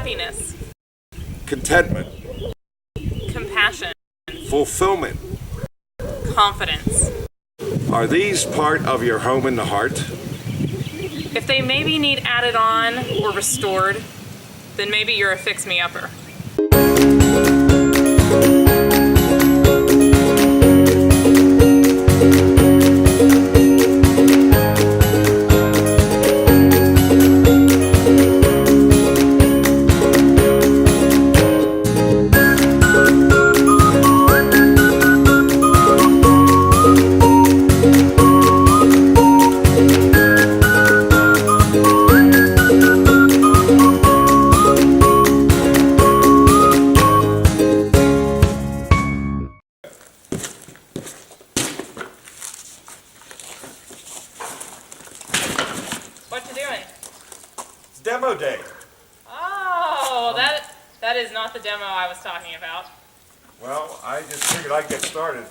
happiness, contentment, compassion, fulfillment. confidence. Are these part of your home in the heart? If they maybe need added on or restored, then maybe you're a fix-me-upper. What you doing? It's demo day. Oh, that is not the demo I was talking about. Well, I just figured I'd get started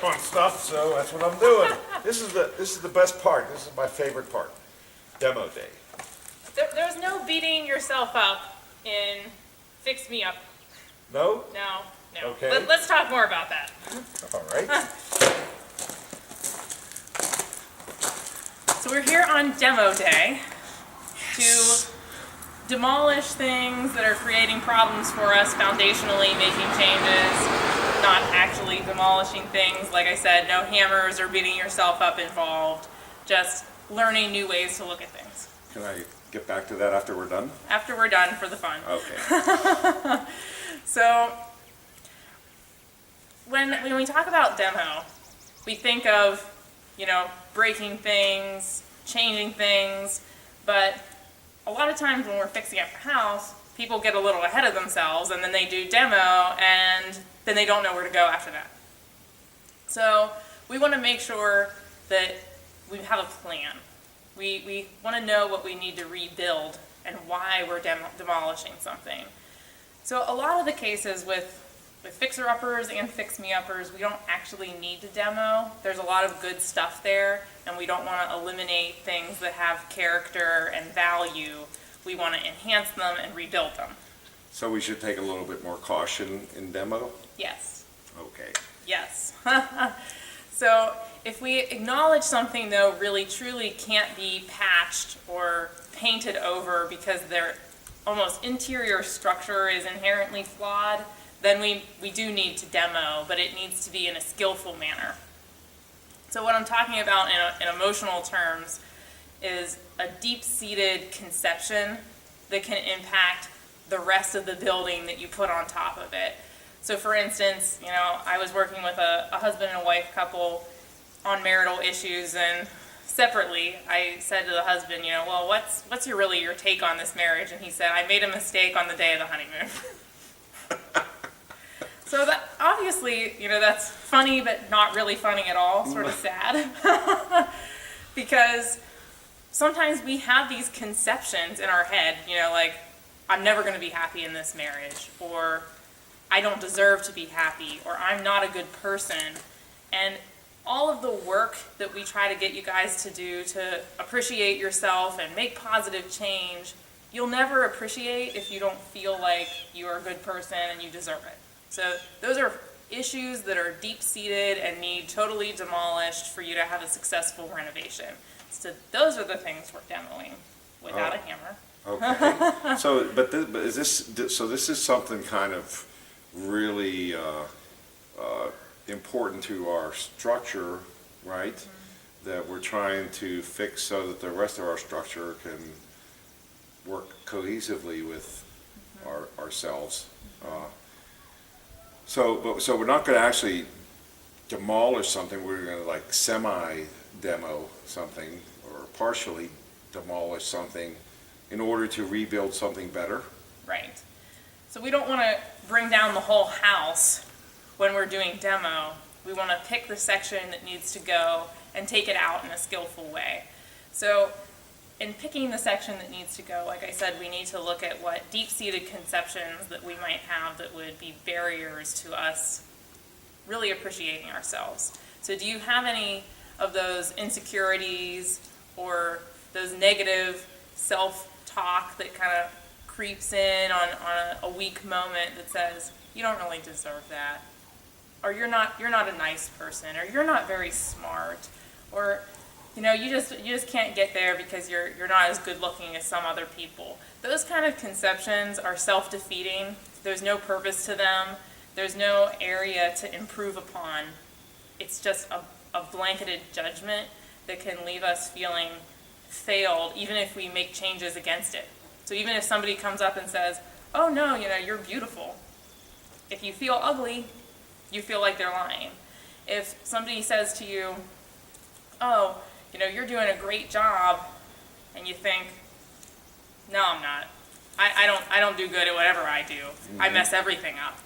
on stuff, so that's what I'm doing. This is the best part. This is my favorite part. Demo day. There's no beating yourself up in Fix Me Up. No? No. Okay. Let's talk more about that. All right. So we're here on demo day to demolish things that are creating problems for us foundationally, making changes, not actually demolishing things. Like I said, no hammers or beating yourself up involved, just learning new ways to look at things. Can I get back to that after we're done? After we're done for the fun. Okay. So when we talk about demo, we think of, breaking things, changing things, but a lot of times when we're fixing up a house, people get a little ahead of themselves and then they do demo and then they don't know where to go after that. So we want to make sure that we have a plan. We want to know what we need to rebuild and why we're demolishing something. So a lot of the cases with fixer-uppers and fix-me-uppers, we don't actually need to demo. There's a lot of good stuff there, and we don't want to eliminate things that have character and value. We want to enhance them and rebuild them. So we should take a little bit more caution in demo? Yes. Okay. Yes. So if we acknowledge something, though, really truly can't be patched or painted over because their almost interior structure is inherently flawed, then we do need to demo, but it needs to be in a skillful manner. So what I'm talking about in emotional terms is a deep-seated conception that can impact the rest of the building that you put on top of it. So for instance, I was working with a husband and wife couple on marital issues, and separately I said to the husband, well, what's your take on this marriage? And he said, I made a mistake on the day of the honeymoon. So that obviously, that's funny, but not really funny at all, sort of sad. Because sometimes we have these conceptions in our head, like, I'm never going to be happy in this marriage, or I don't deserve to be happy, or I'm not a good person. And all of the work that we try to get you guys to do to appreciate yourself and make positive change, you'll never appreciate if you don't feel like you're a good person and you deserve it. So those are issues that are deep-seated and need totally demolished for you to have a successful renovation. So those are the things we're demoing without a hammer. Okay. So this is something kind of really important to our structure, right? Mm-hmm. That we're trying to fix so that the rest of our structure can work cohesively with ourselves. So we're not going to actually demolish something. We're going to like semi-demo something or partially demolish something in order to rebuild something better. Right. So we don't want to bring down the whole house when we're doing demo. We want to pick the section that needs to go and take it out in a skillful way. So in picking the section that needs to go, like I said, we need to look at what deep-seated conceptions that we might have that would be barriers to us really appreciating ourselves. So do you have any of those insecurities or those negative self-talk that kind of creeps in on a weak moment that says, you don't really deserve that, or you're not a nice person, or you're not very smart, or you just can't get there because you're not as good looking as some other people. Those kind of conceptions are self-defeating. There's no purpose to them. There's no area to improve upon. It's just a blanketed judgment that can leave us feeling failed, even if we make changes against it. So even if somebody comes up and says, oh no, you're beautiful. If you feel ugly, you feel like they're lying. If somebody says to you, oh, you're doing a great job, and you think, no, I'm not. I don't do good at whatever I do. I mess everything up.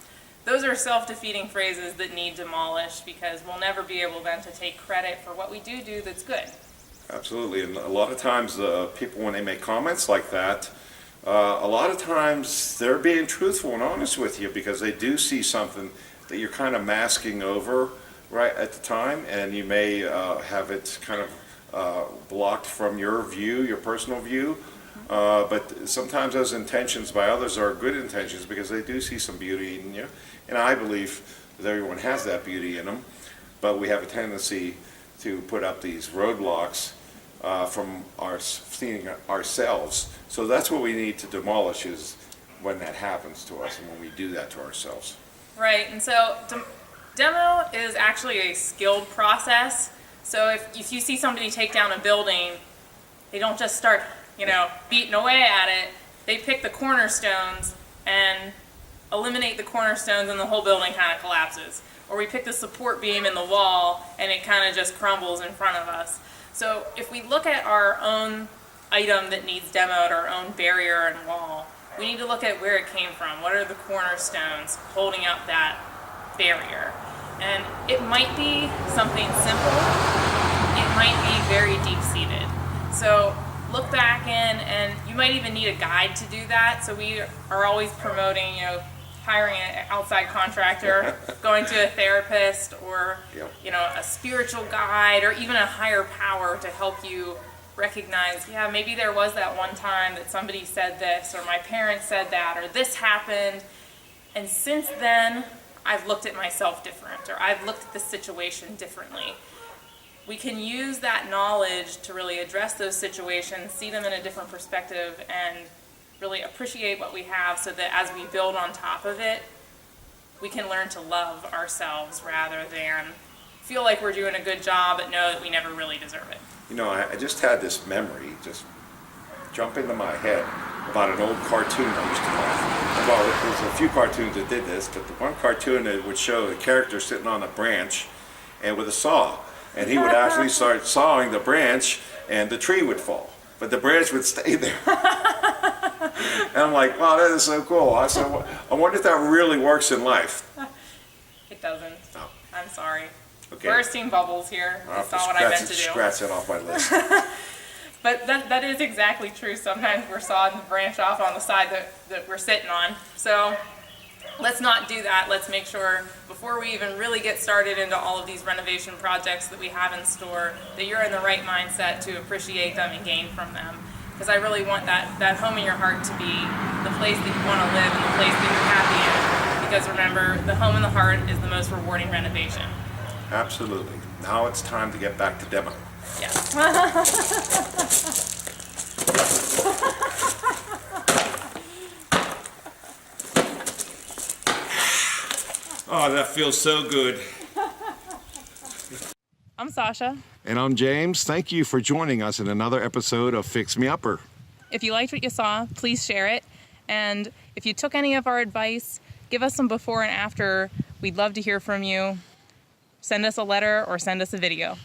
Those are self-defeating phrases that need demolished, because we'll never be able then to take credit for what we do that's good. Absolutely, and a lot of times people, when they make comments like that, a lot of times they're being truthful and honest with you, because they do see something that you're kind of masking over right at the time, and you may have it kind of blocked from your view, your personal view. But sometimes those intentions by others are good intentions, because they do see some beauty in you. And I believe that everyone has that beauty in them, but we have a tendency to put up these roadblocks from seeing ourselves. So that's what we need to demolish, is when that happens to us and when we do that to ourselves. Right, and so demo is actually a skilled process. So if you see somebody take down a building, they don't just start beating away at it. They pick the cornerstones and eliminate the cornerstones, and the whole building kind of collapses. Or we pick the support beam in the wall and it kind of just crumbles in front of us. So if we look at our own item that needs demoed, our own barrier and wall, we need to look at where it came from. What are the cornerstones holding up that barrier? And it might be something simple. It might be very deep-seated. So look back in, and you might even need a guide to do that. So we are always promoting, hiring an outside contractor, going to a therapist, or a spiritual guide, or even a higher power to help you recognize, maybe there was that one time that somebody said this, or my parents said that, or this happened, and since then I've looked at myself different, or I've looked at the situation differently. We can use that knowledge to really address those situations, see them in a different perspective, and really appreciate what we have, so that as we build on top of it, we can learn to love ourselves rather than feel like we're doing a good job but know that we never really deserve it. I just had this memory just jump into my head about an old cartoon I used to like. Well, there's a few cartoons that did this, but the one cartoon that would show the character sitting on a branch and with a saw, and he would actually start sawing the branch, and the tree would fall, but the branch would stay there. And I'm like, wow, that is so cool. I said, I wonder if that really works in life. It doesn't. No. I'm sorry. Okay. Bursting bubbles here. I'll That's not what I meant to do. Scratch that off my list. But that is exactly true. Sometimes we're sawing the branch off on the side that we're sitting on. So let's not do that. Let's make sure, before we even really get started into all of these renovation projects that we have in store, that you're in the right mindset to appreciate them and gain from them. Because I really want that home in your heart to be the place that you want to live and the place that you're happy in. Because remember, the home in the heart is the most rewarding renovation. Absolutely. Now it's time to get back to demo. Yes. Oh, that feels so good. I'm Sasha. And I'm James. Thank you for joining us in another episode of Fix Me Upper. If you liked what you saw, please share it. And if you took any of our advice, give us some before and after. We'd love to hear from you. Send us a letter or send us a video.